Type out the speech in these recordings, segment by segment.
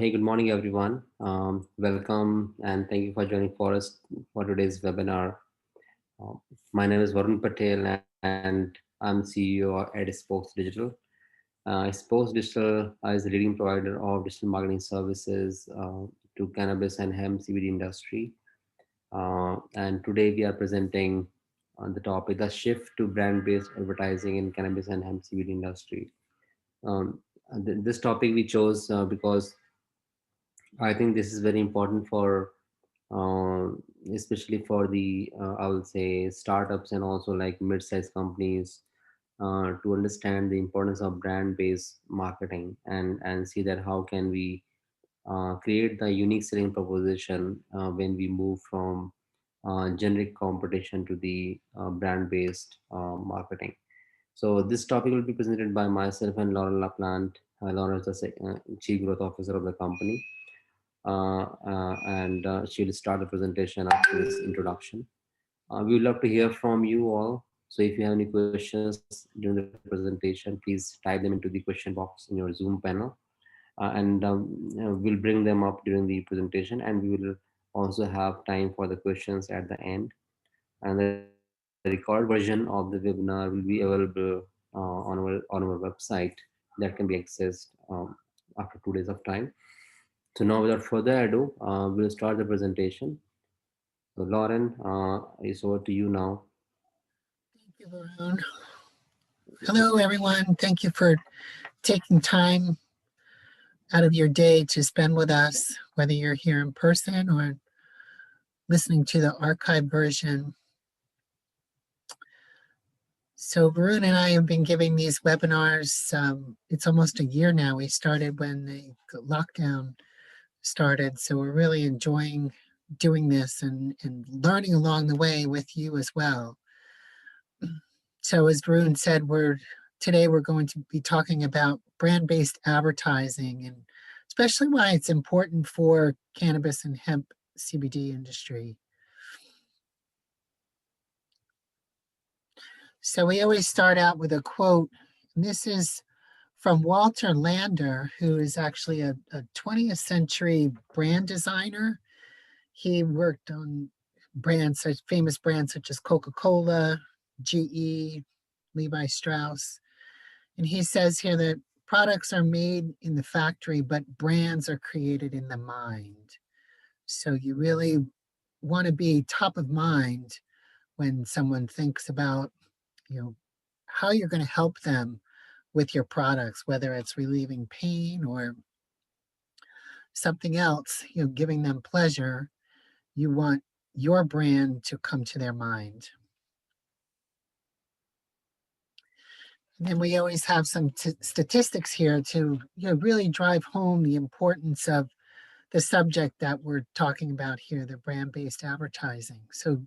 Hey, good morning, everyone. Welcome and thank you for joining for us for today's webinar. Uh, my name is Varun Patel and I'm CEO at Spokes Digital. Spokes Digital is the leading provider of digital marketing services to cannabis and hemp CBD industry. And today we are presenting on the topic the shift to brand-based advertising in cannabis and hemp CBD industry. Um, this topic we chose because I think this is very important for, uh, especially for the, I will say, startups and also like mid-sized companies to understand the importance of brand-based marketing and see that how can we create the unique selling proposition when we move from generic competition to the brand-based marketing. So this topic will be presented by myself and Laura LaPlante. Laura is the Chief Growth Officer of the company and she'll start the presentation after this introduction. We would love to hear from you all. So if you have any questions during the presentation, please type them into the question box in your Zoom panel, and we'll bring them up during the presentation, and we will also have time for the questions at the end. And the record version of the webinar will be available on our website that can be accessed after 2 days of time. So now, without further ado, we'll start the presentation. So Lauren, it's over to you now. Thank you, Varun. Hello, everyone. Thank you for taking time out of your day to spend with us, whether you're here in person or listening to the archive version. So Varun and I have been giving these webinars. It's almost a year now. We started when the lockdown started. So we're really enjoying doing this and learning along the way with you as well. So as Varun said, today we're going to be talking about brand-based advertising and especially why it's important for cannabis and hemp CBD industry. So we always start out with a quote, and this is from Walter Lander, who is actually a 20th century brand designer. He worked on famous brands such as Coca-Cola, GE, Levi Strauss. And he says here that products are made in the factory, but brands are created in the mind. So you really want to be top of mind when someone thinks about, how you're going to help them with your products, whether it's relieving pain or something else, giving them pleasure. You want your brand to come to their mind. And then we always have some statistics here to really drive home the importance of the subject that we're talking about here, the brand-based advertising. So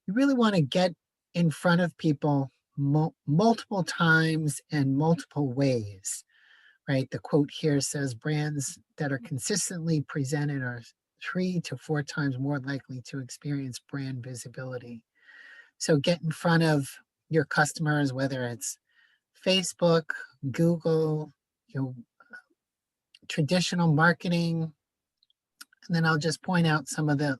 you really want to get in front of people multiple times and multiple ways, right? The quote here says brands that are consistently presented are 3 to 4 times more likely to experience brand visibility. So get in front of your customers, whether it's Facebook, Google, traditional marketing. And then I'll just point out some of the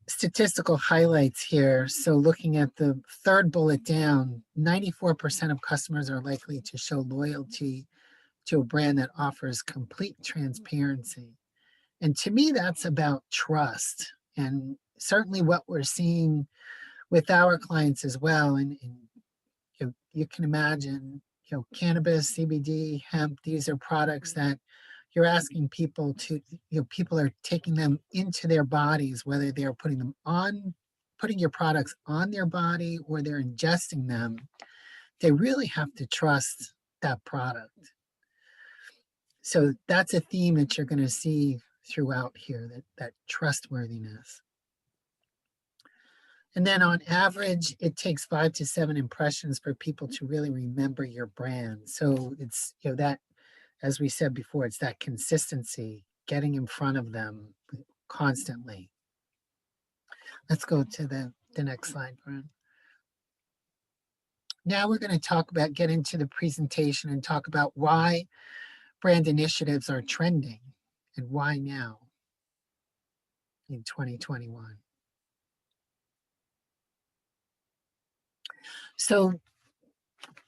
statistical highlights here. So looking at the third bullet down, 94% of customers are likely to show loyalty to a brand that offers complete transparency. And to me, that's about trust. And certainly what we're seeing with our clients as well. And you can imagine, cannabis, CBD, hemp, these are products that you're asking people to, people are taking them into their bodies, whether they're putting your products on their body or they're ingesting them. They really have to trust that product. So that's a theme that you're going to see throughout here, that trustworthiness. And then on average, it takes 5 to 7 impressions for people to really remember your brand. So it's, that, as we said before, it's that consistency, getting in front of them constantly. Let's go to the next slide, Brian. Now we're going to get into the presentation and talk about why brand initiatives are trending. and why now in 2021? So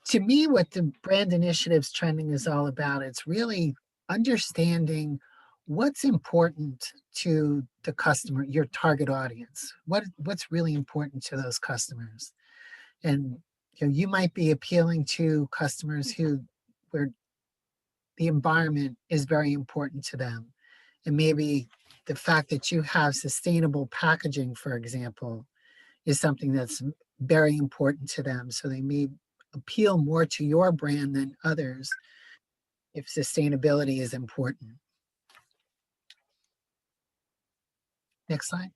to me, what the brand initiatives trending is all about, it's really understanding what's important to the customer, your target audience. What's really important to those customers. And you might be appealing to customers where the environment is very important to them. And maybe the fact that you have sustainable packaging, for example, is something that's very important to them. So they may appeal more to your brand than others if sustainability is important. Next slide.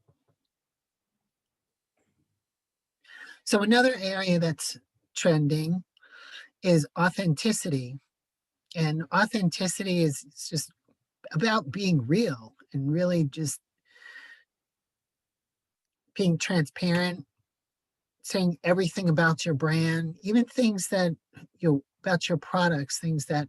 So another area that's trending is authenticity. And authenticity is just about being real and really just being transparent, saying everything about your brand, even things that about your products, things that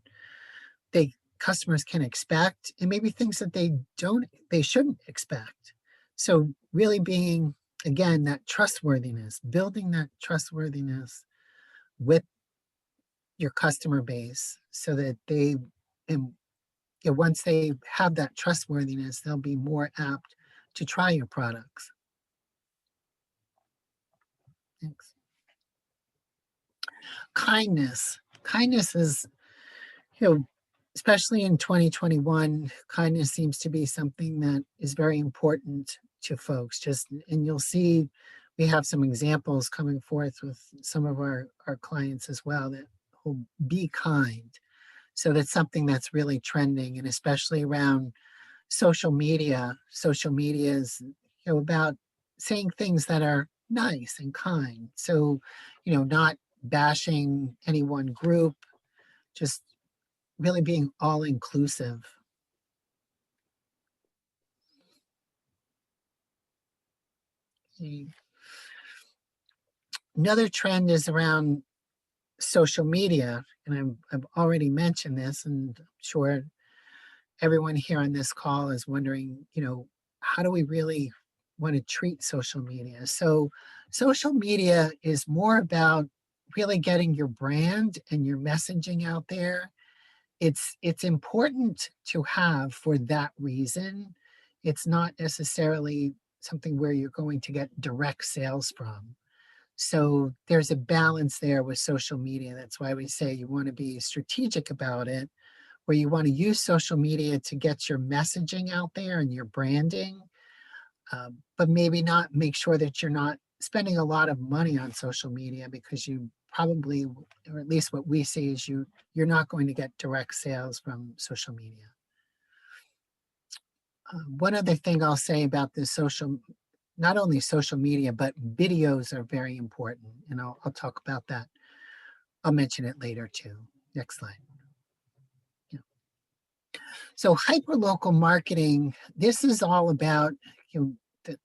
they customers can expect, and maybe things that they shouldn't expect. So really being, again, that trustworthiness, building that trustworthiness with your customer base so that and once they have that trustworthiness, they'll be more apt to try your products. Thanks. Kindness is, you know, especially in 2021, kindness seems to be something that is very important to folks. And you'll see we have some examples coming forth with some of our clients as well that will be kind. So that's something that's really trending, and especially around social media. Social media is, about saying things that are nice and kind. So, not bashing any one group, just really being all inclusive. Another trend is around social media, and I've already mentioned this, and I'm sure everyone here on this call is wondering, how do we really want to treat social media? So social media is more about really getting your brand and your messaging out there. It's important to have for that reason. It's not necessarily something where you're going to get direct sales from. So there's a balance there with social media. That's why we say you want to be strategic about it, where you want to use social media to get your messaging out there and your branding, but maybe not make sure that you're not spending a lot of money on social media, because you probably, or at least what we see is you're not going to get direct sales from social media. One other thing I'll say about this not only social media, but videos are very important. And I'll talk about that. I'll mention it later too. Next slide. Yeah. So hyperlocal marketing, this is all about, the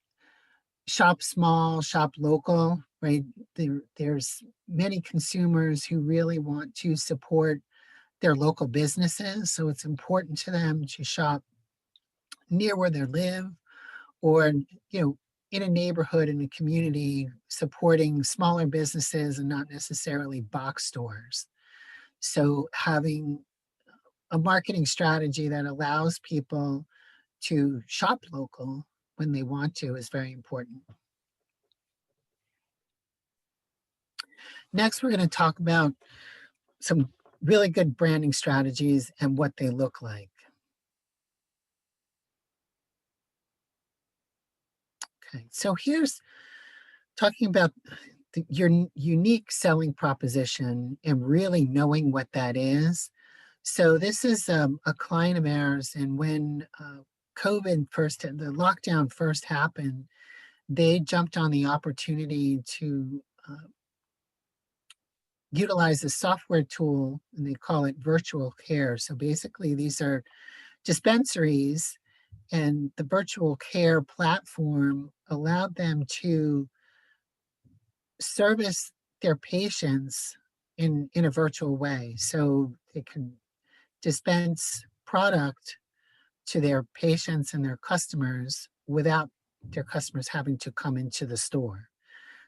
shop small, shop local, right? There's many consumers who really want to support their local businesses. So it's important to them to shop near where they live, or, in a neighborhood, in a community, supporting smaller businesses and not necessarily box stores. So having a marketing strategy that allows people to shop local when they want to is very important. Next, we're going to talk about some really good branding strategies and what they look like. Okay, so here's talking about your unique selling proposition and really knowing what that is. So this is a client of ours, and when the lockdown first happened, they jumped on the opportunity to utilize a software tool, and they call it virtual care. So basically, these are dispensaries, and the virtual care platform allowed them to service their patients in a virtual way. So they can dispense product to their patients and their customers without their customers having to come into the store.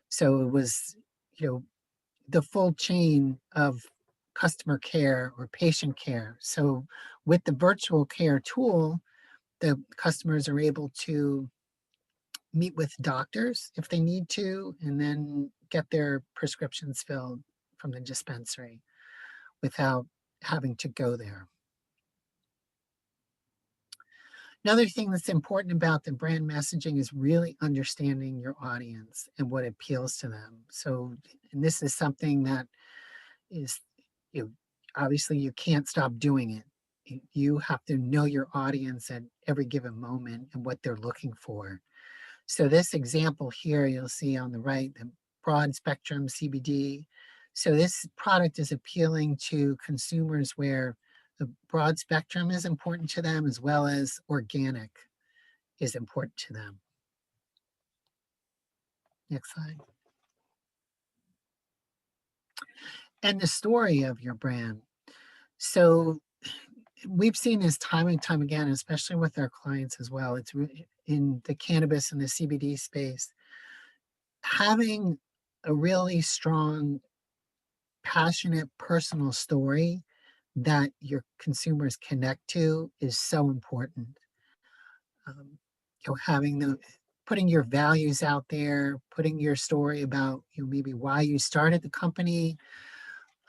So it was, you know, the full chain of customer care or patient care. So with the virtual care tool, the customers are able to meet with doctors if they need to, and then get their prescriptions filled from the dispensary without having to go there. Another thing that's important about the brand messaging is really understanding your audience and what appeals to them. So, and this is something that is, you know, obviously you can't stop doing it. You have to know your audience at every given moment and what they're looking for. So this example here, you'll see on the right, the broad spectrum CBD. So this product is appealing to consumers where the broad spectrum is important to them as well as organic is important to them. Next slide. And the story of your brand. So we've seen this time and time again, especially with our clients as well. It's in the cannabis and the CBD space, having a really strong, passionate personal story that your consumers connect to is so important. Having the putting your values out there, putting your story about maybe why you started the company,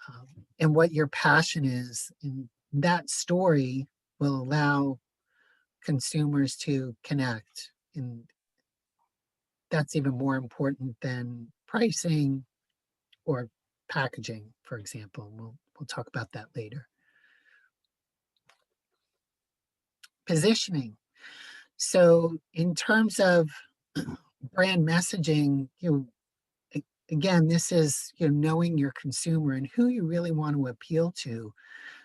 um, and what your passion is, and that story will allow consumers to connect, and that's even more important than pricing or packaging, for example. We'll talk about that later. Positioning. So in terms of brand messaging, again, this is knowing your consumer and who you really want to appeal to.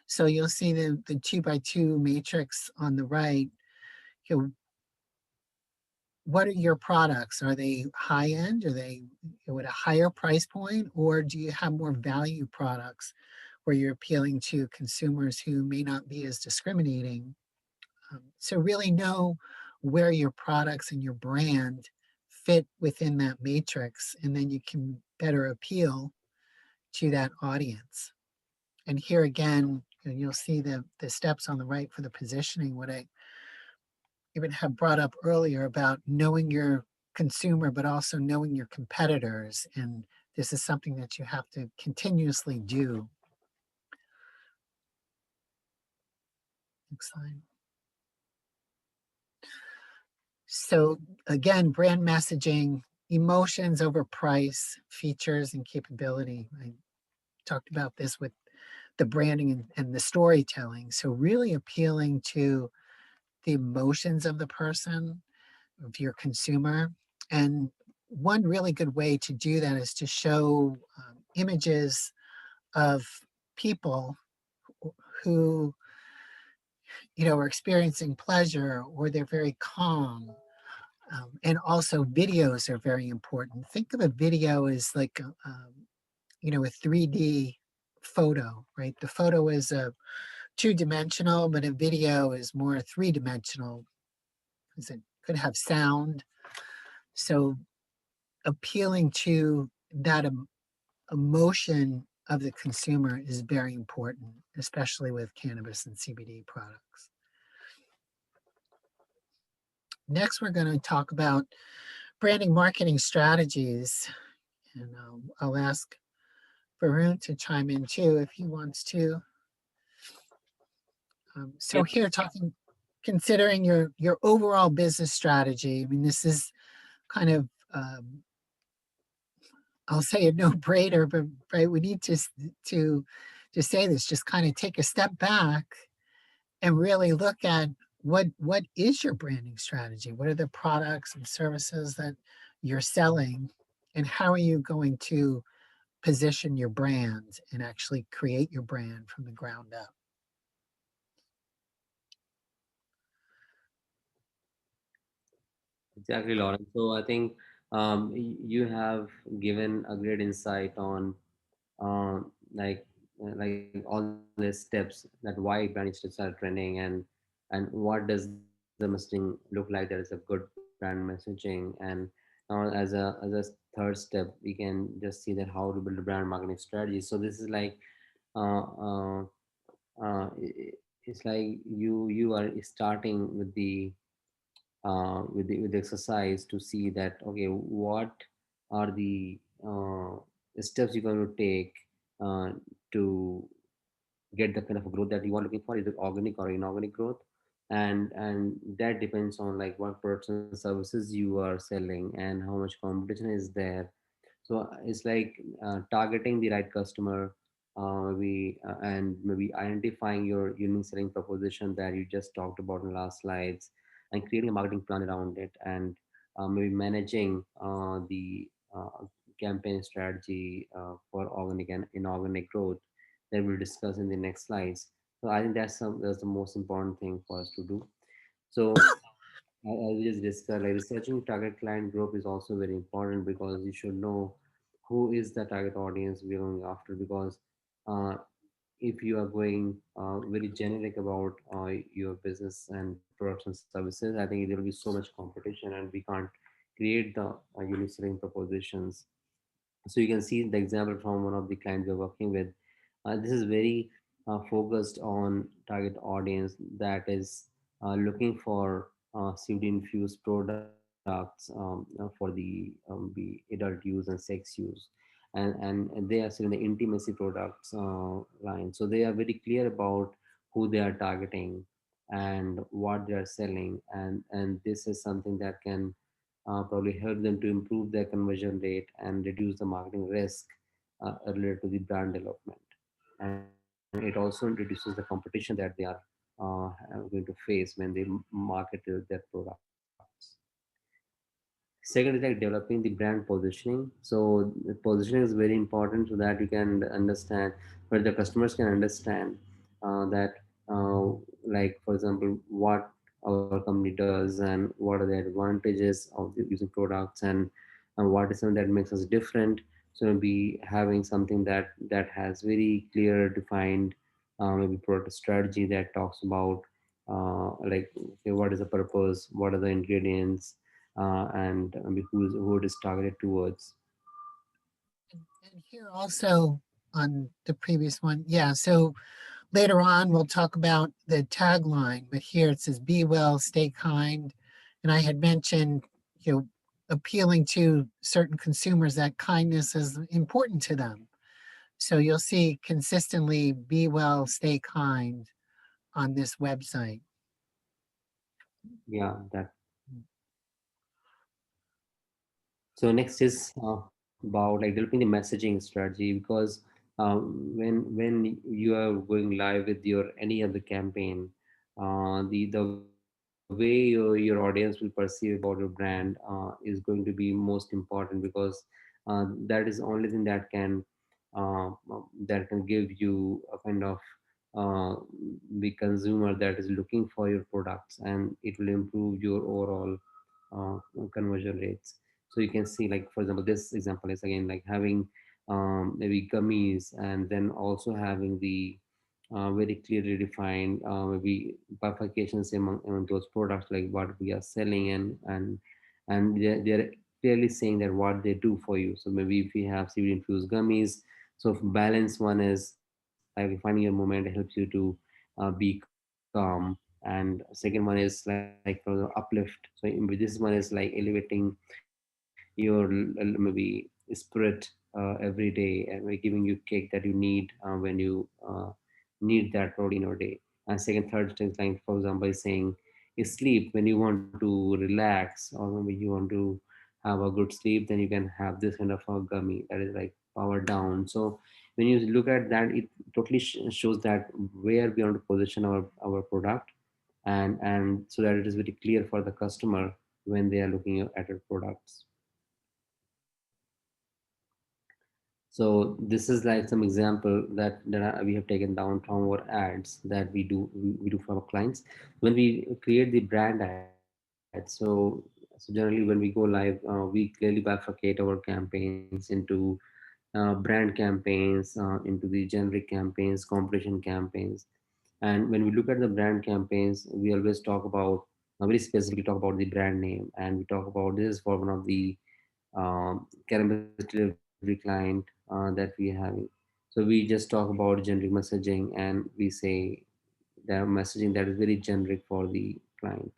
So you'll see the 2x2 matrix on the right. You know, what are your products? Are they high end? Are they at a higher price point, or do you have more value products where you're appealing to consumers who may not be as discriminating? So really know where your products and your brand fit within that matrix, and then you can better appeal to that audience. And here again, you'll see the steps on the right for the positioning, what I even have brought up earlier about knowing your consumer, but also knowing your competitors. And this is something that you have to continuously do. Next slide. So again, brand messaging, emotions over price, features and capability. I talked about this with the branding and the storytelling. So really appealing to the emotions of the person, of your consumer. And one really good way to do that is to show images of people who are experiencing pleasure, or they're very calm. And also videos are very important. Think of a video as like a 3D photo, right? The photo is a two-dimensional, but a video is more three-dimensional because it could have sound. So appealing to that emotion of the consumer is very important, especially with cannabis and CBD products. Next, we're going to talk about branding marketing strategies. And I'll ask Varun to chime in too if he wants to. So Yep. here, considering your overall business strategy. I mean, this is kind of I'll say a no-brainer, but right, we need to say this. Just kind of take a step back and really look at what is your branding strategy? What are the products and services that you're selling, and how are you going to position your brand and actually create your brand from the ground up? Exactly, Lauren. So I think you have given a great insight on like all the steps that why brand strategies are trending, and and what does the messaging look like that is a good brand messaging. And now as a third step, we can just see that how to build a brand marketing strategy. So this is like uh, uh, it's like you are starting with the exercise to see that okay, what are the steps you're going to take uh, to get the kind of growth that you are looking for, is it organic or inorganic growth. And that depends on like what products and services you are selling and how much competition is there. So it's like targeting the right customer, maybe and maybe identifying your unique selling proposition that you just talked about in the last slides, and creating a marketing plan around it, and maybe managing campaign strategy for organic and inorganic growth that we'll discuss in the next slides. So I think that's the most important thing for us to do. So as we just discussed, like researching target client group is also very important because you should know who is the target audience we're going after. Because uh, if you are going very generic about your business and products and services, I think there will be so much competition and we can't create the unique selling propositions. So you can see the example from one of the clients we're working with. This is very focused on target audience that is looking for CBD infused products for the adult use and sex use, and they are selling the intimacy products line. So they are very clear about who they are targeting and what they are selling, and this is something that can probably help them to improve their conversion rate and reduce the marketing risk related to the brand development. And it also reduces the competition that they are going to face when they market their products. Second is like developing the brand positioning. So the positioning is very important so that you can understand, where the customers can understand that, uh, like for example, what our company does and what are the advantages of using products, and what is something that makes us different. So maybe having something that has very clear defined maybe product strategy that talks about like okay, what is the purpose, what are the ingredients, and who it is targeted towards. And here also on the previous one, yeah. So later on, we'll talk about the tagline, but here it says, "Be well, stay kind." And I had mentioned, you know, appealing to certain consumers that kindness is important to them. So you'll see consistently, "Be well, stay kind" on this website. Yeah, that. So next is about like developing the messaging strategy, because when you are going live with your any other campaign, the way your audience will perceive about your brand is going to be most important, because that is the only thing that can give you a kind of uh, the consumer that is looking for your products, and it will improve your overall uh, conversion rates. So you can see, like for example, this example is again like having maybe gummies, and then also having the very clearly defined maybe bifurcations among those products, like what we are selling, and they're clearly saying that what they do for you. So maybe if you have CBD infused gummies, so if balance one is like finding your moment helps you to be calm, and second one is like for the uplift. So this one is like elevating your maybe spirit every day, and we're giving you kick that you need when you need that road in your day. And second, third things like for example is saying is sleep when you want to relax, or maybe you want to have a good sleep, then you can have this kind of a gummy that is like power down. So when you look at that, it totally shows that where we want to position our product, and so that it is very clear for the customer when they are looking at our products. So this is like some example that we have taken down from our ads that we do for our clients. When we create the brand ads, so generally when we go live, we clearly bifurcate our campaigns into brand campaigns, into the generic campaigns, competition campaigns. And when we look at the brand campaigns, we always talk about very specifically talk about the brand name, and we talk about this is for one of the cannabis delivery client that we are having. So we just talk about generic messaging, and we say the messaging that is very generic for the client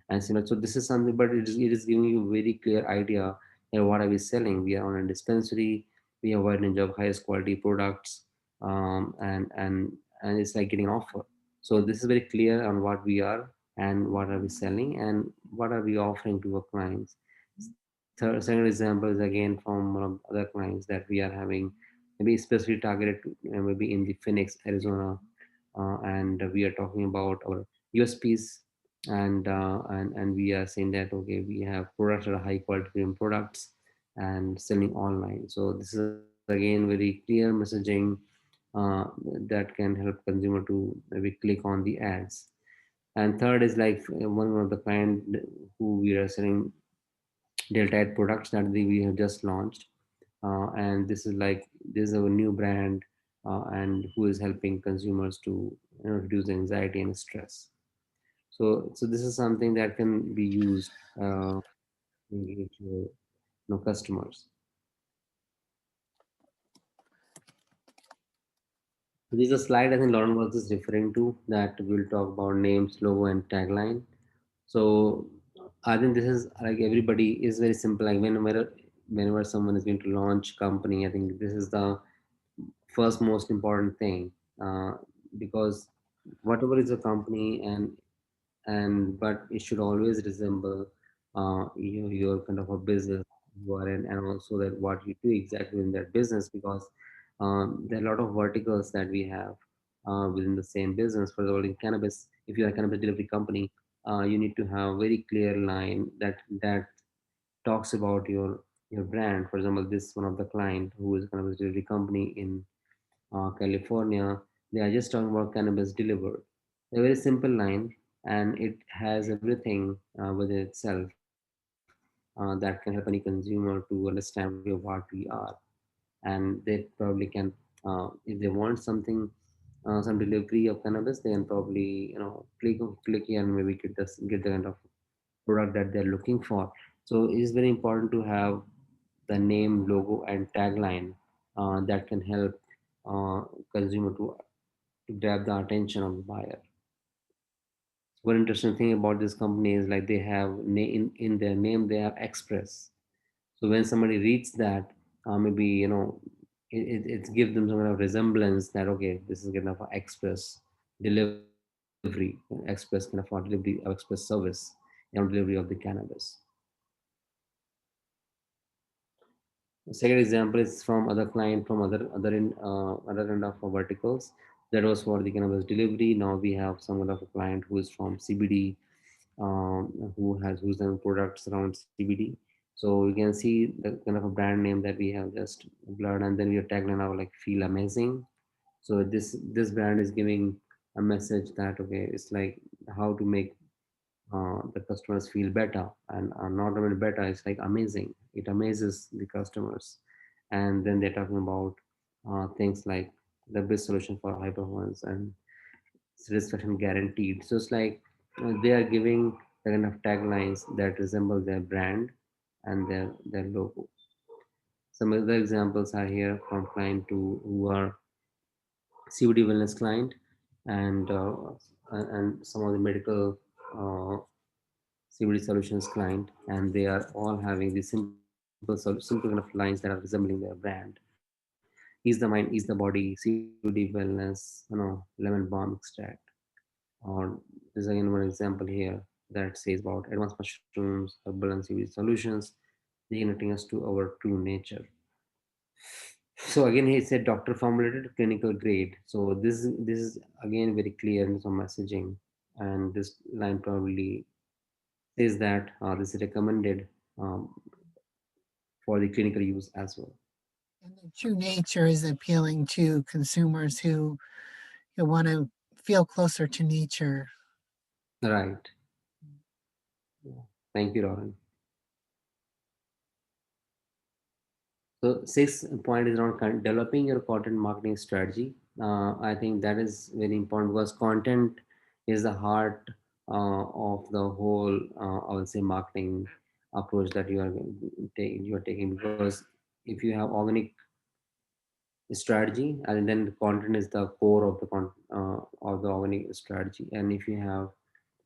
and similar. So this is something, but it is giving you a very clear idea that what are we selling. We are on a dispensary. We have a wide range of highest quality products, and it's like getting an offer. So this is very clear on what we are and what are we selling and what are we offering to our clients. Second example is again from one of other clients that we are having, maybe especially targeted to maybe in the Phoenix, Arizona, and we are talking about our USPs, and we are saying that okay, we have products that are high quality premium products and selling online. So this is again very clear messaging uh, that can help consumer to maybe click on the ads. And third is like one of the client who we are selling delta products that we have just launched, and this is a new brand, and who is helping consumers to reduce anxiety and stress. So this is something that can be used to engage your customers. So this is a slide I think Lauren was just referring to, that we'll talk about names, logo, and tagline. So I think this is like everybody is very simple. Like whenever someone is going to launch company, I think this is the first most important thing, uh, because whatever is a company, and but it should always resemble your kind of a business you are in, and also that what you do exactly in that business, because there are a lot of verticals that we have within the same business. For example, in cannabis, if you're a cannabis delivery company, you need to have a very clear line that talks about your brand. For example, this one of the client who is a cannabis delivery company in California, they are just talking about cannabis delivered. A very simple line, and it has everything within itself that can help any consumer to understand okay what we are, and they probably can, if they want something, some delivery of cannabis, they can probably click here and maybe get the kind of product that they're looking for. So it is very important to have the name, logo, and tagline that can help uh, consumer to grab the attention of the buyer. One interesting thing about this company is like they have in their name they have express. So when somebody reads that, maybe it gives them some kind of resemblance that okay, this is kind of an express delivery, express kind of a delivery of express service, delivery of the cannabis. The second example is from other client from other end of verticals. That was for the cannabis delivery. Now we have some kind of a client who is from CBD, who's done products around CBD. So you can see the kind of a brand name that we have just blurred, and then we have tagline our like feel amazing. So this brand is giving a message that okay, it's like how to make the customers feel better, and not only better, it's like amazing, it amazes the customers. And then they're talking about things like the best solution for high performance and satisfaction guaranteed. So it's like they are giving the kind of taglines that resemble their brand and their logo. Some other examples are here from client to who are CBD wellness client, and some of the medical CBD solutions client, and they are all having these simple kind of lines that are resembling their brand. Ease the mind, ease the body, CBD wellness, lemon balm extract. Or there's again one example here that says about advanced mushrooms, herbal and CBD solutions, reconnecting us to our true nature. So again, he said doctor formulated clinical grade. So this is again very clear in some messaging, and this line probably says that this is recommended um, for the clinical use as well. And the true nature is appealing to consumers who want to feel closer to nature. Right. Yeah. Thank you, Lauren. So sixth point is around developing your content marketing strategy. I think that is very important because content is the heart of the whole, I would say, marketing approach that you are taking. Because if you have organic strategy, and then the content is the core of of the organic strategy. And if you have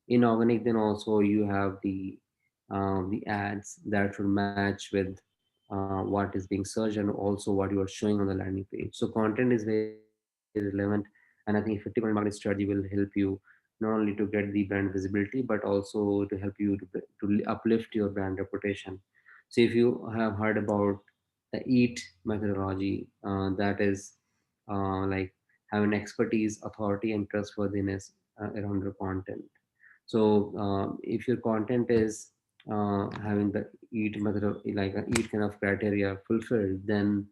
inorganic, then also you have the ads that should match with what is being searched and also what you are showing on the landing page. So content is very relevant, and I think effective content marketing strategy will help you not only to get the brand visibility but also to help you to uplift your brand reputation. So if you have heard about the EAT methodology, that is like having expertise, authority, and trustworthiness around your content. So if your content is having the EAT method of like a EAT kind of criteria fulfilled, then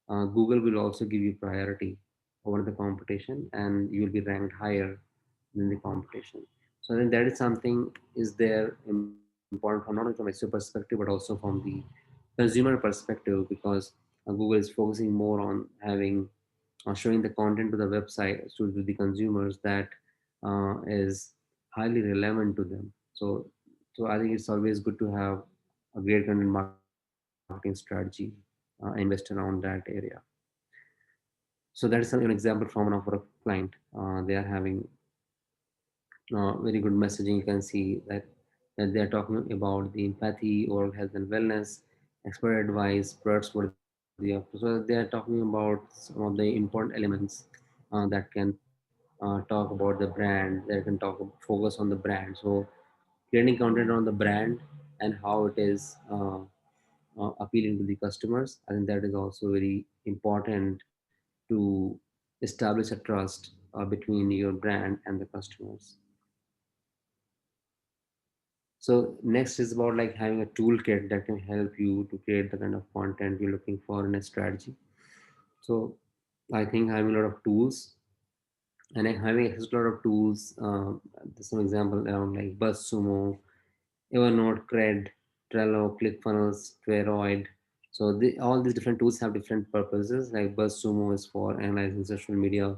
Google will also give you priority over the competition, and you will be ranked higher than the competition. So I think that is something is there important from not only from SEO perspective but also from the consumer perspective, because Google is focusing more on having showing the content to the website to the consumers that is highly relevant to them. So I think it's always good to have a great content marketing strategy, invest around that area. So that is an example from one of our client. They are having very good messaging. You can see that they are talking about the empathy, oral health and wellness, expert advice, products worthy of. So they are talking about some of the important elements that can talk about the brand. They can focus on the brand. So creating content on the brand and how it is appealing to the customers. I think that is also very important to establish a trust between your brand and the customers. So next is about like having a toolkit that can help you to create the kind of content you're looking for in a strategy. So I think having a lot of tools and like having access to a lot of tools. There's some example around like BuzzSumo, Evernote, Cred, Trello, ClickFunnels, Twiroid. So all these different tools have different purposes. Like BuzzSumo is for analyzing social media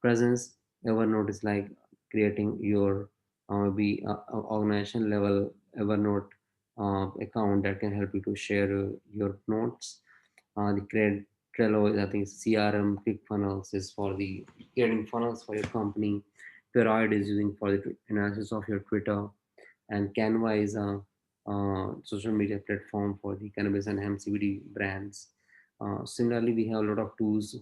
presence. Evernote is like creating your maybe organization level Evernote account that can help you to share your notes. The Trello is, I think, CRM. ClickFunnels is for the creating funnels for your company. Twiroid is using for the analysis of your Twitter, and Canva is a social media platform for the cannabis and hemp CBD brands. Similarly, we have a lot of tools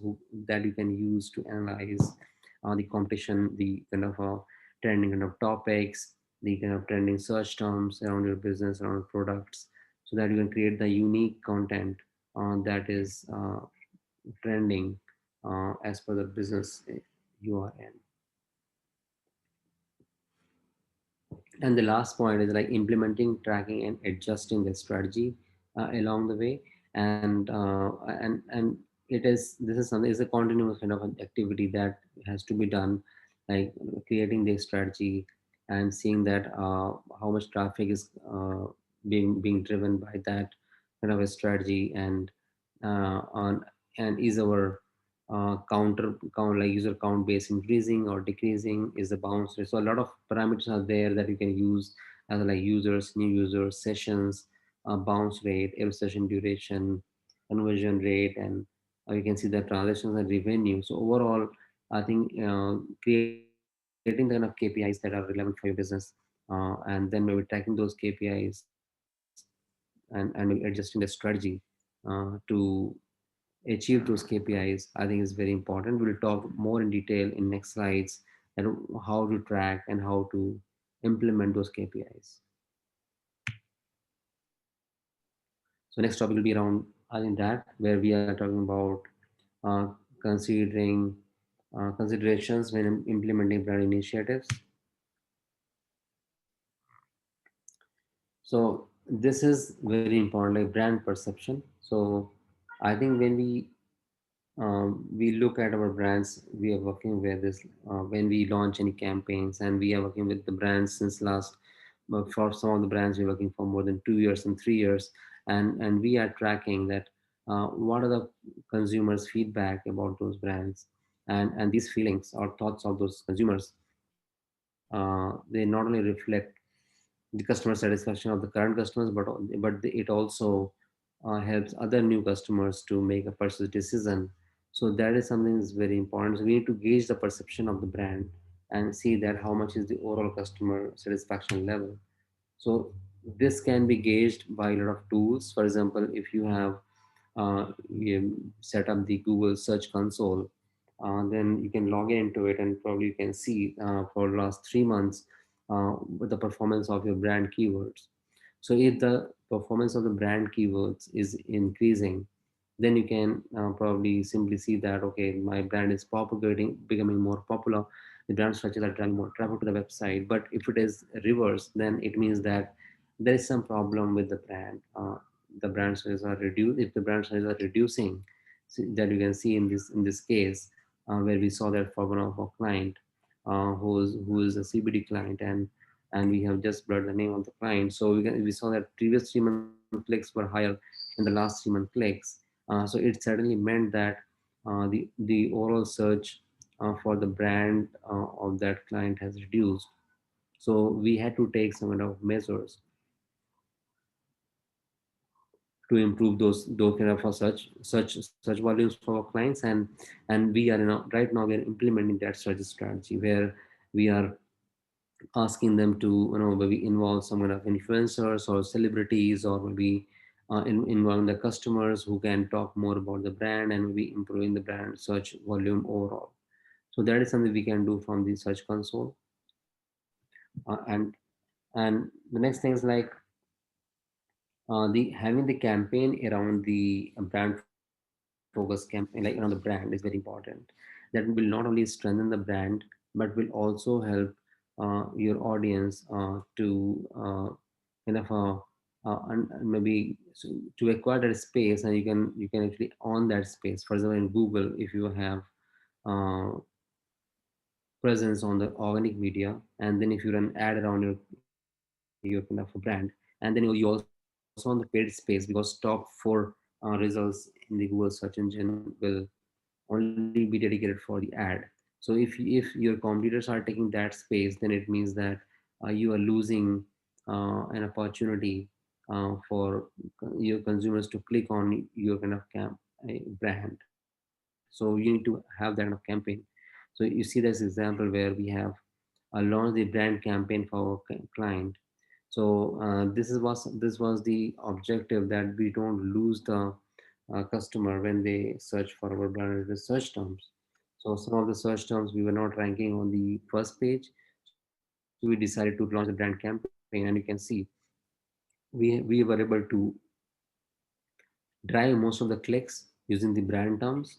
that you can use to analyze the competition, the kind of trending kind of topics, the kind of trending search terms around your business, around products, so that you can create the unique content that is trending as per the business you are in. And the last point is like implementing, tracking, and adjusting the strategy along the way. And it is this is something is a continuous kind of an activity that has to be done, like creating the strategy and seeing that how much traffic is being driven by that kind of a strategy, and on and is our counter count like user count base increasing or decreasing, is the bounce rate. So a lot of parameters are there that you can use as like users, new users, sessions, bounce rate, every session duration, conversion rate, and you can see the transactions and revenue. So overall, I think creating the kind of KPIs that are relevant for your business, and then maybe tracking those KPIs and maybe adjusting the strategy to achieve those KPIs, I think is very important. We'll talk more in detail in next slides and how to track and how to implement those KPIs. So next topic will be around I think that where we are talking about uh, considering considerations when implementing brand initiatives. So this is very important, like brand perception. So I think when we look at our brands we are working with this when we launch any campaigns, and we are working with the brands since last for some of the brands we're working for more than 2 years and 3 years, and we are tracking that what are the consumers feedback about those brands, And these feelings or thoughts of those consumers, they not only reflect the customer satisfaction of the current customers, but it also helps other new customers to make a purchase decision. So that is something that's very important. So we need to gauge the perception of the brand and see that how much is the overall customer satisfaction level. So this can be gauged by a lot of tools. For example, if you have you set up the Google Search Console, then you can log into it and probably you can see for the last 3 months the performance of your brand keywords. So if the performance of the brand keywords is increasing, then you can probably simply see that okay, my brand is propagating, becoming more popular. The brand searches are driving more traffic to the website. But if it is reverse, then it means that there is some problem with the brand. The brand searches are reduced. If the brand searches are reducing, so that you can see in this case where we saw that for one of our client who is a CBD client, and we have just blurred the name of the client. So we saw that previous 3 month clicks were higher in the last 3 month clicks. So it certainly meant that the overall search for the brand of that client has reduced. So we had to take some kind of measures to improve those kind of such volumes for our clients. And we are right now we are implementing that search strategy where we are asking them to maybe involve some kind of influencers or celebrities, or maybe involving the customers who can talk more about the brand and maybe improving the brand search volume overall. So that is something we can do from the search console. And the next thing is like the having the campaign around the brand focus campaign, like around the brand, is very important. That will not only strengthen the brand, but will also help your audience to kind of maybe to acquire that space, and you can actually own that space. For example, in Google, if you have uh, presence on the organic media, and then if you run ad around your kind of a brand, and then you also on the paid space, because top four results in the Google search engine will only be dedicated for the ad. So if your competitors are taking that space, then it means that you are losing an opportunity for your consumers to click on your kind of brand. So you need to have that kind of campaign. So you see this example where we have launched the brand campaign for our client. So this was the objective, that we don't lose the customer when they search for our brand in the search terms. So some of the search terms we were not ranking on the first page, so we decided to launch the brand campaign, and you can see we were able to drive most of the clicks using the brand terms,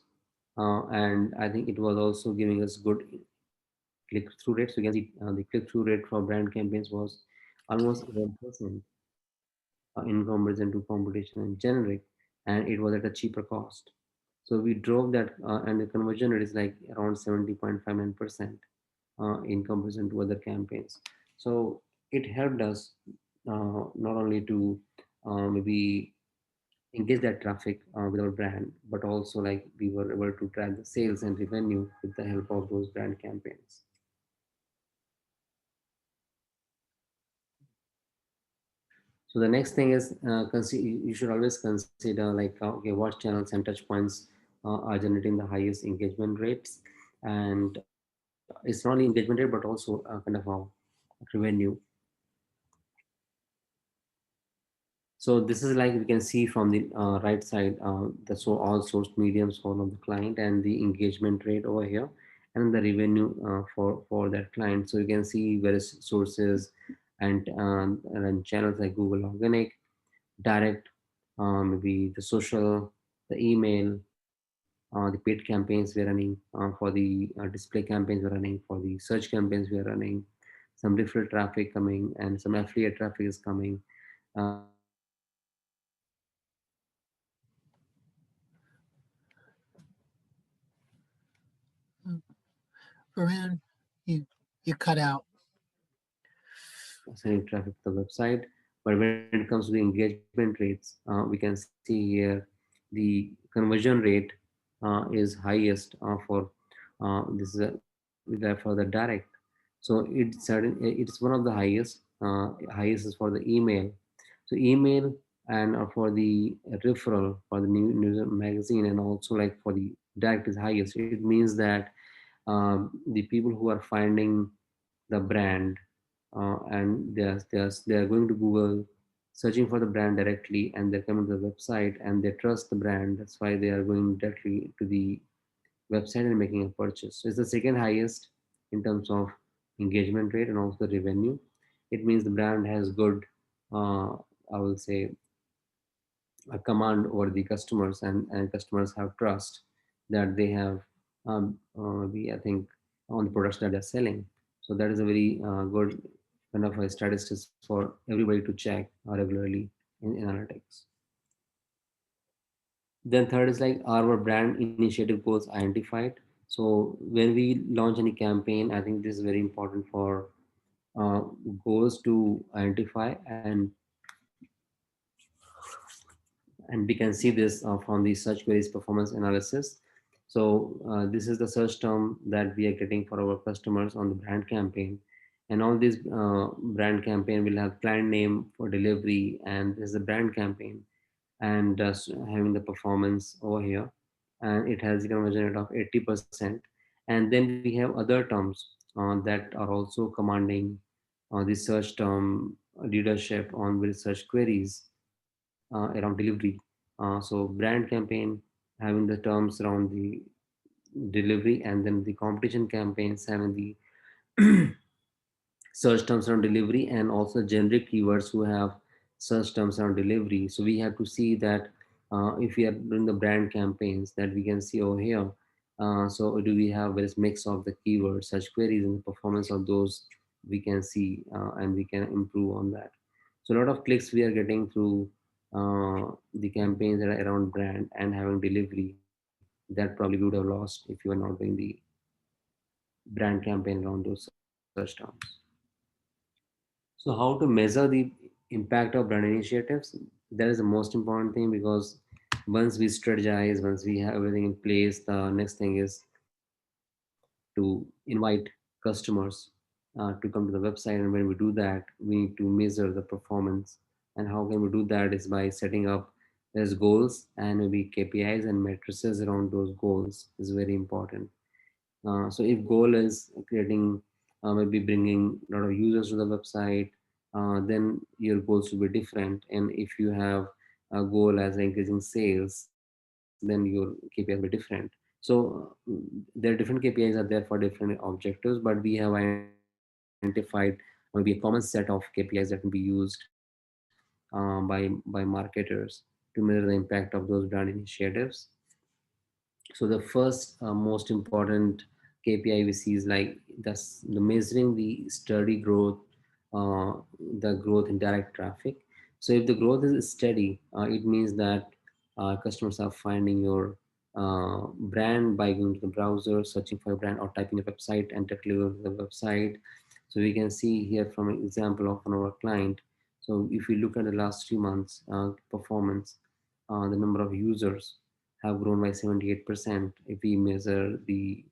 and I think it was also giving us good click-through rate. So you can see the click-through rate for brand campaigns was almost 11% in comparison to competition in generic, and it was at a cheaper cost. So we drove that, and the conversion rate is like around 70.59% in comparison to other campaigns. So it helped us not only to maybe engage that traffic with our brand, but also like we were able to drive the sales and revenue with the help of those brand campaigns. So the next thing is you should always consider like okay, what channels and touch points are generating the highest engagement rates, and it's not only engagement rate but also kind of a revenue. So this is like we can see from the right side, the so all sourced mediums for the client and the engagement rate over here, and the revenue for that client. So you can see various sources and channels like Google Organic, direct, maybe the social, the email, the paid campaigns we are running, for the display campaigns we're running, for the search campaigns we are running, some referral traffic coming, and some affiliate traffic is coming. Mm. Varun, you you cut out. Sending traffic to the website. But when it comes to the engagement rates, we can see here the conversion rate is highest for This is therefore the direct. So it's one of the highest is for the email. So email and for the referral for the news magazine, and also like for the direct is highest. It means that the people who are finding the brand, and they are going to Google, searching for the brand directly, and they're coming to the website and they trust the brand. That's why they are going directly to the website and making a purchase. So it's the second highest in terms of engagement rate and also the revenue. It means the brand has good, I will say, a command over the customers, and customers have trust that they have, maybe I think, on the products that they're selling. So that is a very good kind of a statistics for everybody to check regularly in analytics. Then third is like our brand initiative goals identified. So when we launch any campaign, I think this is very important for uh, goals to identify, and we can see this from the search queries performance analysis. So this is the search term that we are getting for our customers on the brand campaign, and all these brand campaign will have client name for delivery, and this is a brand campaign, and having the performance over here, and it has a conversion rate of 80%. And then we have other terms that are also commanding the search term leadership on with search queries around delivery. So brand campaign having the terms around the delivery, and then the competition campaigns having the search terms around delivery, and also generic keywords who have search terms around delivery. So we have to see that if we are doing the brand campaigns, that we can see over here. So do we have various mix of the keywords, such queries, and the performance of those we can see, and we can improve on that. So a lot of clicks we are getting through the campaigns that are around brand and having delivery, that probably we would have lost if you were not doing the brand campaign around those search terms. So how to measure the impact of brand initiatives? That is the most important thing, because once we strategize, once we have everything in place, the next thing is to invite customers to come to the website. And when we do that, we need to measure the performance. And how can we do that is by setting up as goals and maybe KPIs and matrices around those goals is very important. So if goal is creating, maybe bringing a lot of users to the website, then your goals will be different. And if you have a goal as increasing sales, then your KPIs will be different. So there are different KPIs are there for different objectives, but we have identified maybe a common set of KPIs that can be used by marketers to measure the impact of those brand initiatives. So the first most important KPI we see is like the measuring the steady growth, uh, the growth in direct traffic. So if the growth is steady, it means that customers are finding your brand by going to the browser, searching for your brand, or typing a website and directly go to the website. So we can see here from an example of one of our client. So if we look at the last 3 months performance, the number of users have grown by 78% if we measure the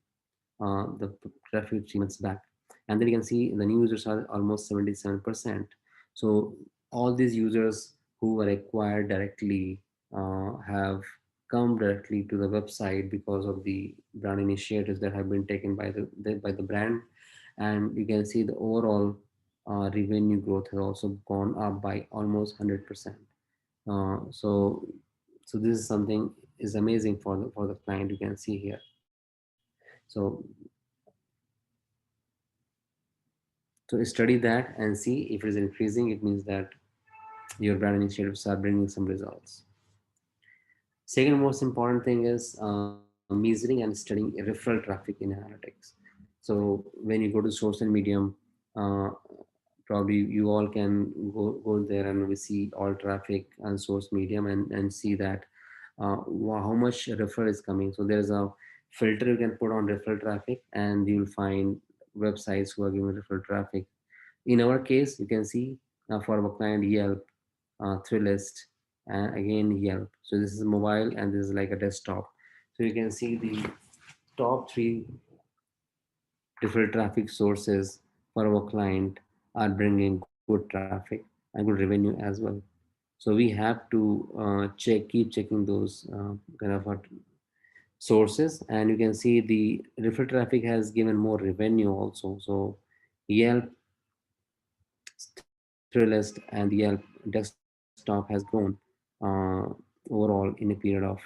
traffic 3 months back. And then you can see the new users are almost 77%. So all these users who were acquired directly have come directly to the website because of the brand initiatives that have been taken by the brand. And you can see the overall revenue growth has also gone up by almost 100%. So this is something is amazing for the client. You can see here. So so study that and see if it is increasing. It means that your brand initiatives are bringing some results. Second most important thing is measuring and studying referral traffic in analytics. So when you go to social medium, uh, probably you all can go there and we see all traffic and source medium, and see that how much referral is coming. So there's a filter you can put on referral traffic, and you'll find websites who are giving referral traffic. In our case, you can see for our client Yelp, Thrillist, and again Yelp. So this is mobile and this is like a desktop. So you can see the top three different traffic sources for our client are bringing good traffic and good revenue as well. So we have to keep checking those kind of sources, and you can see the referral traffic has given more revenue also. So Yelp, Thrillist, and the Yelp desktop has grown uh, overall in a period of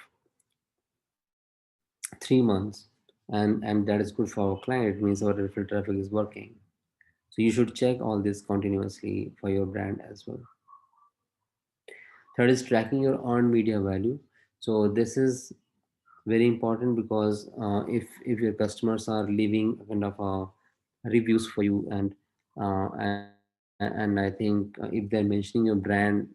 3 months, and that is good for our client. It means our referral traffic is working. So you should check all this continuously for your brand as well. Third is tracking your earned media value. So this is very important because if your customers are leaving kind of reviews for you, and I think if they're mentioning your brand,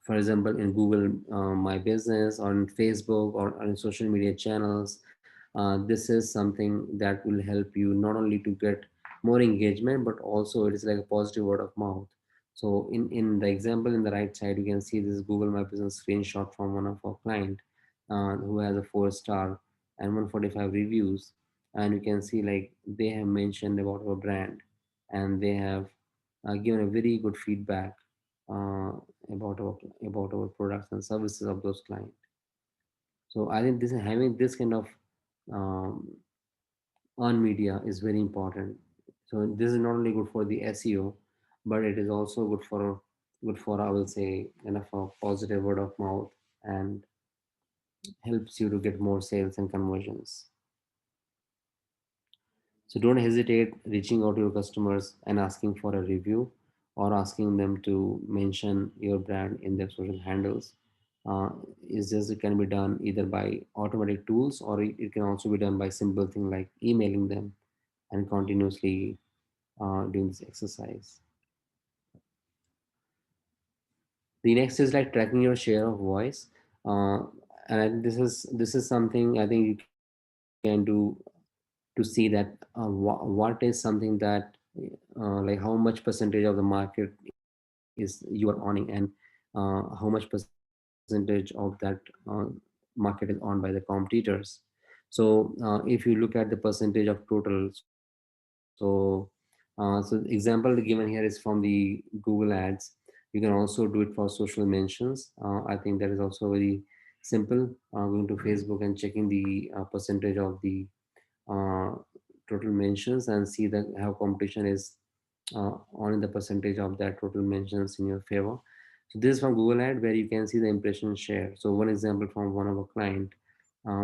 for example, in Google My Business, or on Facebook, or on social media channels, this is something that will help you not only to get more engagement, but also it is like a positive word of mouth. So in the example in the right side, you can see this Google My Business screenshot from one of our client who has a 4 star and 145 reviews. And you can see like they have mentioned about our brand, and they have given a very good feedback uh, about our products and services of those clients. So I think this having this kind of um, on media is very important. So this is not only good for the SEO, but it is also good for I will say kind of a positive word of mouth, and helps you to get more sales and conversions. So don't hesitate reaching out to your customers and asking for a review, or asking them to mention your brand in their social handles. Uh, it can be done either by automatic tools, or it can also be done by simple thing like emailing them and continuously doing this exercise. The next is like tracking your share of voice, uh, this is something I think you can do to see that what is something that like how much percentage of the market is you are owning, and how much percentage of that market is owned by the competitors. So if you look at the percentage of total, so the example given here is from the Google Ads. You can also do it for social mentions. I think that is also very simple. Going to Facebook and checking the percentage of the uh, total mentions, and see that how competition is on the percentage of that total mentions in your favor. So this is from Google Ad, where you can see the impression share. So one example from one of our client,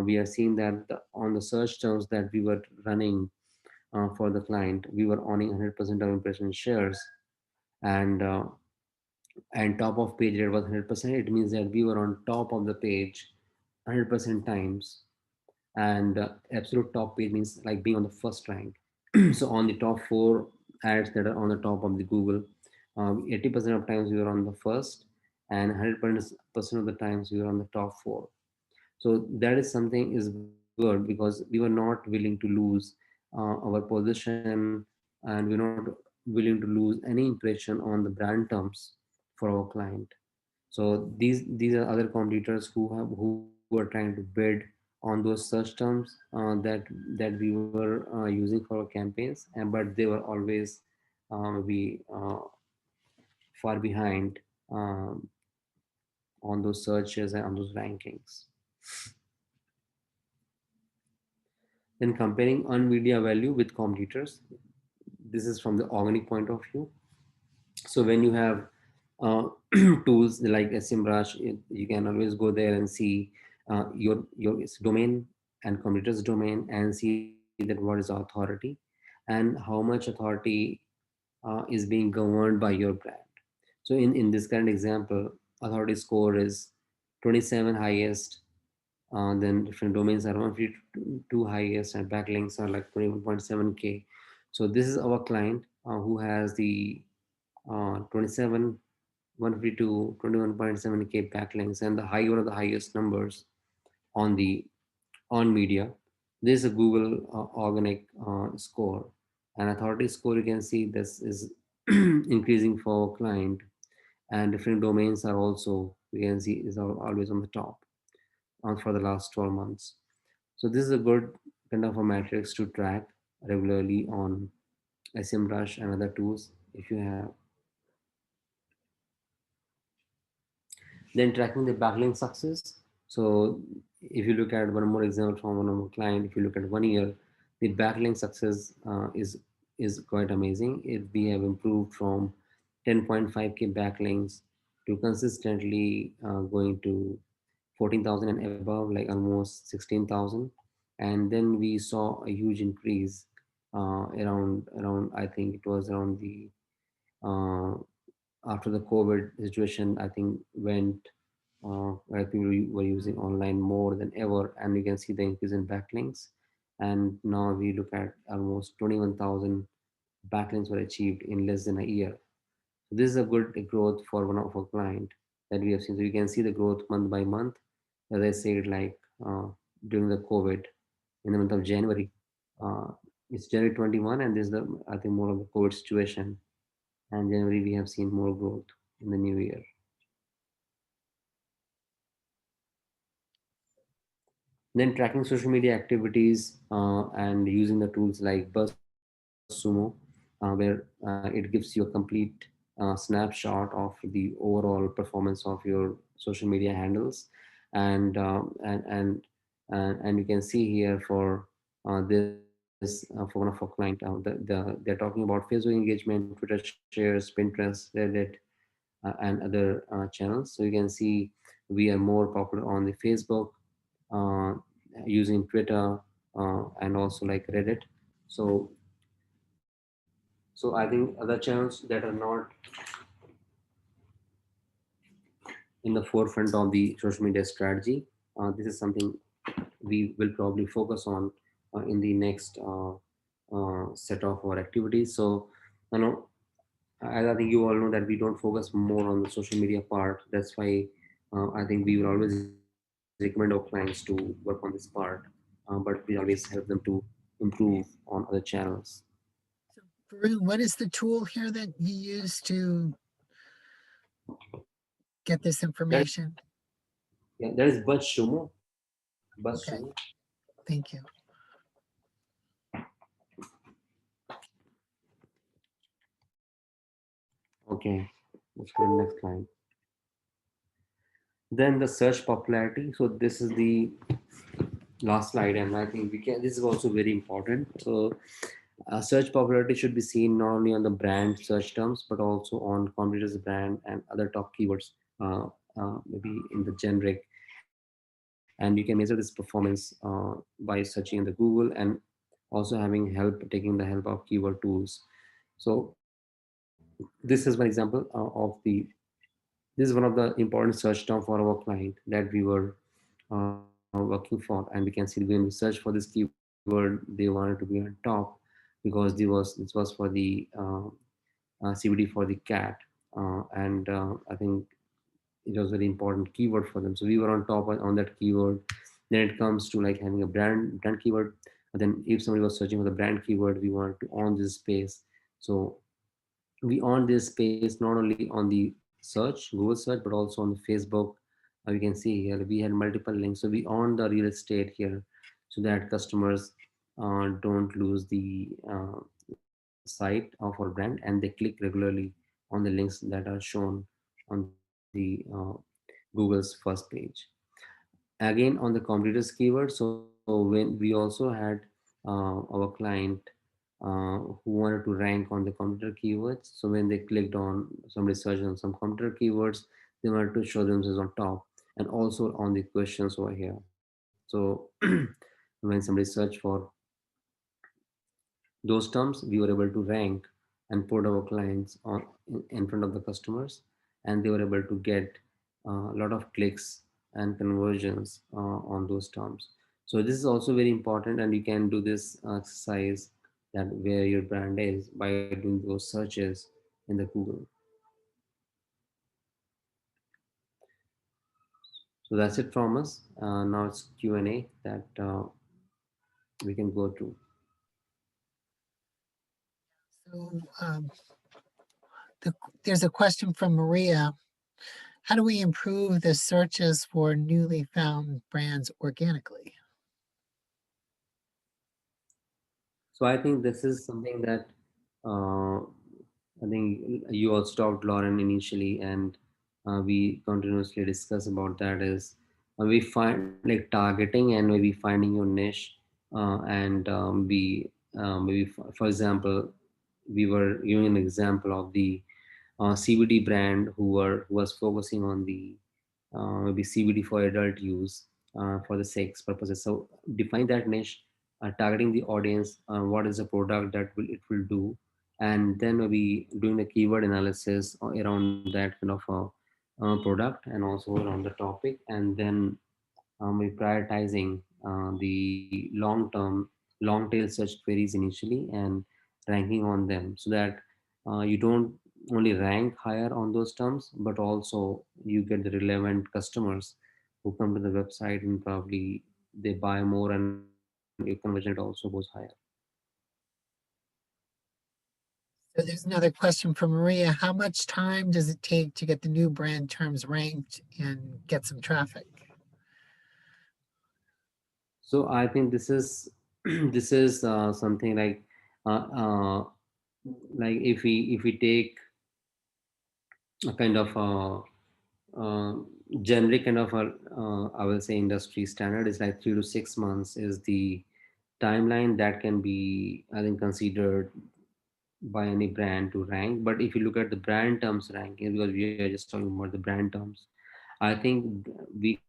we are seeing that on the search terms that we were running for the client, we were owning 100% of impression shares, and top of page rate was 100%. It means that we were on top of the page 100% times, and absolute top page means like being on the first rank. So on the top four ads that are on the top of the Google, 80% of times we were on the first, and 100% of the times we were on the top four. So that is something is good, because we were not willing to lose our position, and we're not willing to lose any impression on the brand terms for our client. So these are other competitors who are trying to bid on those search terms that we were using for our campaigns, and but they were always maybe far behind um, on those searches and on those rankings. Then comparing earned media value with competitors. This is from the organic point of view. So when you have uh, tools like SEMrush, you can always go there and see your domain and competitor's domain, and see that what is authority, and how much authority is being governed by your brand. So in this current example, authority score is 27 highest, then different domains are 152 highest, and backlinks are like 21.7K. So this is our client who has the 27, 152, 21.7K backlinks, and the high one of the highest numbers on the on media. This is a Google organic score, and authority score. You can see this is increasing for our client, and different domains are also, you can see, is always on the top for the last 12 months. So this is a good kind of a matrix to track regularly on SEMrush and other tools if you have. Then tracking the backlink success. So if you look at one more example from one of our client, if you look at 1 year, the backlink success is quite amazing. We have improved from 10.5K backlinks to consistently going to 14,000 and above, like almost 16,000. And then we saw a huge increase around I think it was around the uh, after the COVID situation, I think went where people were using online more than ever, and you can see the increase in backlinks. And now we look at almost 21,000 backlinks were achieved in less than a year. So this is a good growth for one of our client that we have seen. So you can see the growth month by month. As I said, like during the COVID in the month of January, uh, it's January 21, and this is the I think more of the COVID situation. And January we have seen more growth in the new year. Then tracking social media activities and using the tools like BuzzSumo, where it gives you a complete snapshot of the overall performance of your social media handles, and and you can see here for this for one of our client, they're talking about Facebook engagement, Twitter shares, Pinterest, Reddit, and other channels. So you can see we are more popular on the Facebook, uh, using Twitter, and also like Reddit. So, so I think other channels that are not in the forefront of the social media strategy, this is something we will probably focus on in the next set of our activities. So, you know, as I think you all know that we don't focus more on the social media part. That's why I think we will always recommend our clients to work on this part, but we always help them to improve on other channels. So, Varun, what is the tool here that you use to get this That is, information? yeah, that is BuzzSumo. BuzzSumo. Okay, thank you. Okay, let's go to the next slide. Then the search popularity. So this is the last slide, and I think we can. This is also very important. So search popularity should be seen not only on the brand search terms but also on competitors' brand and other top keywords, uh, maybe in the generic. And you can measure this performance by searching in the Google and also having help taking the help of keyword tools. So this is one example of the this is one of the important search term for our client that we were working for, and we can see when we search for this keyword they wanted to be on top because this was for the CBD for the cat, and I think it was very important keyword for them. So we were on top on that keyword. Then it comes to like having a brand keyword. And then if somebody was searching for the brand keyword, we wanted to own this space. So we own this space not only on the search, Google search, but also on the Facebook. You can see here we had multiple links. So we own the real estate here so that customers don't lose the site of our brand and they click regularly on the links that are shown on the Google's first page. Again, on the competitors keyword, so when we also had our client who wanted to rank on the competitor keywords. So when they clicked on somebody searched on some competitor keywords, they wanted to show themselves on top and also on the questions over here. So when somebody searched for those terms, we were able to rank and put our clients in front of the customers, and they were able to get a lot of clicks and conversions on those terms. So this is also very important, and you can do this exercise that where your brand is by doing those searches in the Google. So that's it from us. Now it's Q&A that we can go to. So the, there's a question from Maria. How do we improve the searches for newly found brands organically? So I think this is something that uh, I think you also talked, Lauren, initially, and we continuously discuss about that is we find like targeting and maybe finding your niche, and be maybe for example, we were giving an example of the CBD brand who was focusing on the maybe CBD for adult use for the sex purposes. So define that niche, targeting the audience, what is the product that will it will do, and then maybe doing the keyword analysis around that kind of a product and also around the topic, and then we're prioritizing the long tail search queries initially and ranking on them so that you don't only rank higher on those terms, but also you get the relevant customers who come to the website and probably they buy more and your conversion rate also goes higher. So there's another question from Maria. How much time does it take to get the new brand terms ranked and get some traffic? So I think this is this is something uh, uh, like if we take a kind of uh, generic kind of a I will say industry standard is like 3 to 6 months is the timeline that can be I think considered by any brand to rank. But if you look at the brand terms ranking, because we are just talking about the brand terms, I think we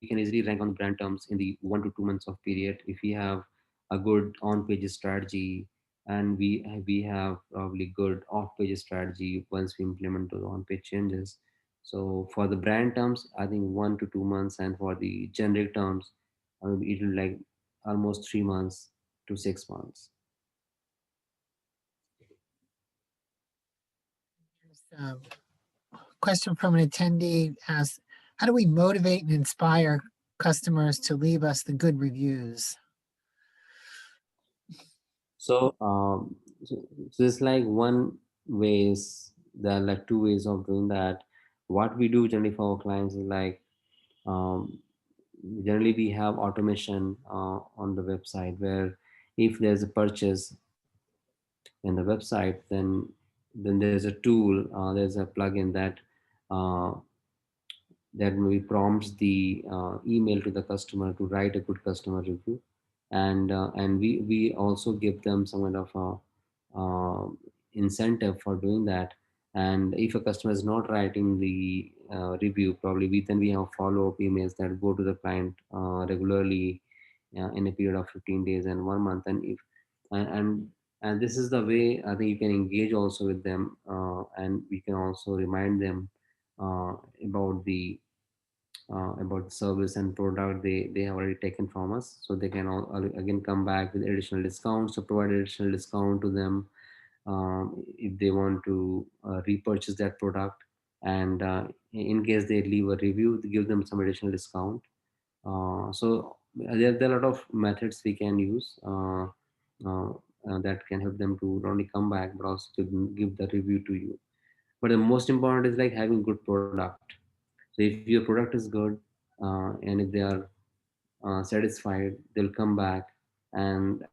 can easily rank on the brand terms in the 1 to 2 months of period if we have a good on-page strategy and we have probably good off-page strategy once we implement those on-page changes. So for the brand terms, I think 1 to 2 months, and for the generic terms, it will like almost 3 months to 6 months. Um, Question from an attendee asks, how do we motivate and inspire customers to leave us the good reviews? So it's like one ways there are like two ways of doing that. What we do generally for our clients is like um, generally we have automation on the website where if there's a purchase in the website, then there's a tool, there's a plugin uh, that maybe prompts the email to the customer to write a good customer review, and we also give them some kind of incentive for doing that. And if a customer is not writing the review, probably we have follow up emails that go to the client regularly in a period of 15 days and 1 month. And this is the way I think you can engage also with them, and we can also remind them uh, about the about the service and product they have already taken from us, so they can again come back with additional discounts, to provide additional discount to them if they want to repurchase that product. And in case they leave a review, give them some additional discount. So there are a lot of methods we can use that can help them to not only come back but also to give the review to you. But the most important is like having good product. So if your product is good, and if they are satisfied, they'll come back. And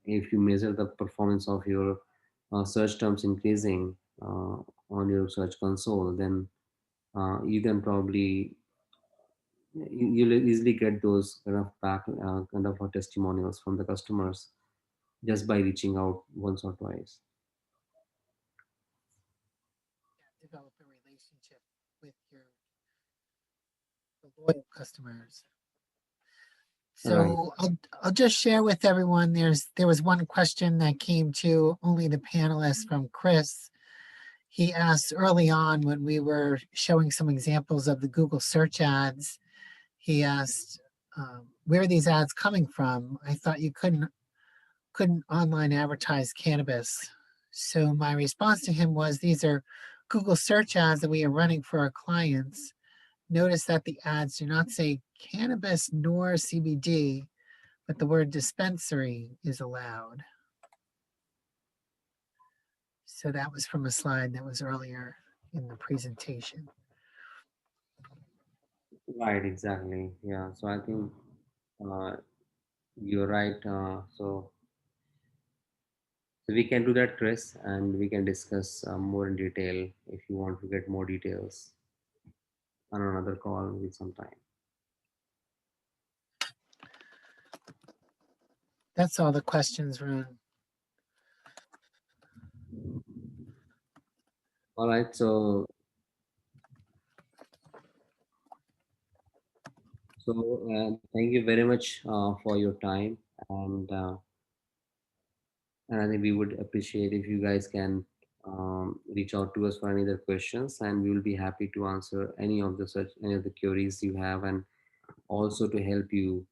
if you measure the performance of your search terms increasing on your search console, then you can probably you'll easily get those kind of back kind of testimonials from the customers just by reaching out once or twice. Develop a relationship with your loyal customers. Right. So I'll just share with everyone. There was one question that came to only the panelists from Chris. He asked early on when we were showing some examples of the Google search ads. He asked, "Where are these ads coming from? I thought you couldn't online advertise cannabis." So my response to him was, "These are Google search ads that we are running for our clients. Notice that the ads do not say cannabis nor CBD, but the word dispensary is allowed." So that was from a slide that was earlier in the presentation. Right, exactly. Yeah. So I think uh, you're right. So So we can do that, Chris, and we can discuss more in detail if you want to get more details on another call with some time. That's all the questions, Ron. All right. So thank you very much for your time, and uh, and I think we would appreciate if you guys can reach out to us for any other questions, and we will be happy to answer any of the queries you have, and also to help you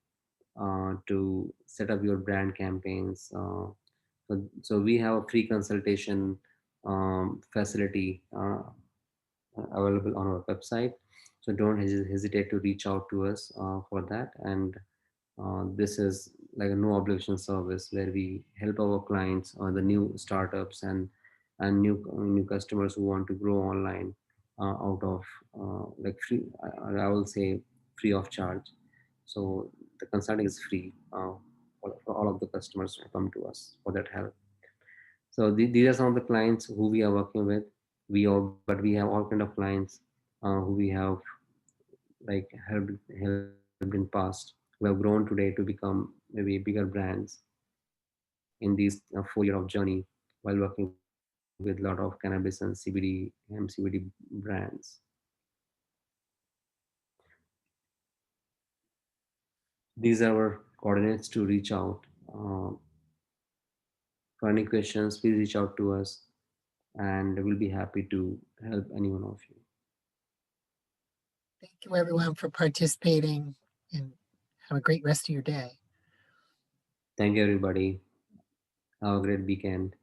to set up your brand campaigns. So we have a free consultation facility available on our website. So don't hesitate to reach out to us for that. And this is like a no obligation service where we help our clients or the new startups and new customers who want to grow online out of like free. I will say free of charge. So the consulting is free for all of the customers who come to us for that help. So these are some of the clients who we are working with. But we have all kind of clients who we have like helped in past, who have grown today to become maybe bigger brands in these 4 year of journey while working with a lot of cannabis and CBD and CBD brands. These are our coordinates to reach out. For any questions, please reach out to us and we'll be happy to help any one of you. Thank you, everyone, for participating, and have a great rest of your day. Thank you, everybody. Have a great weekend.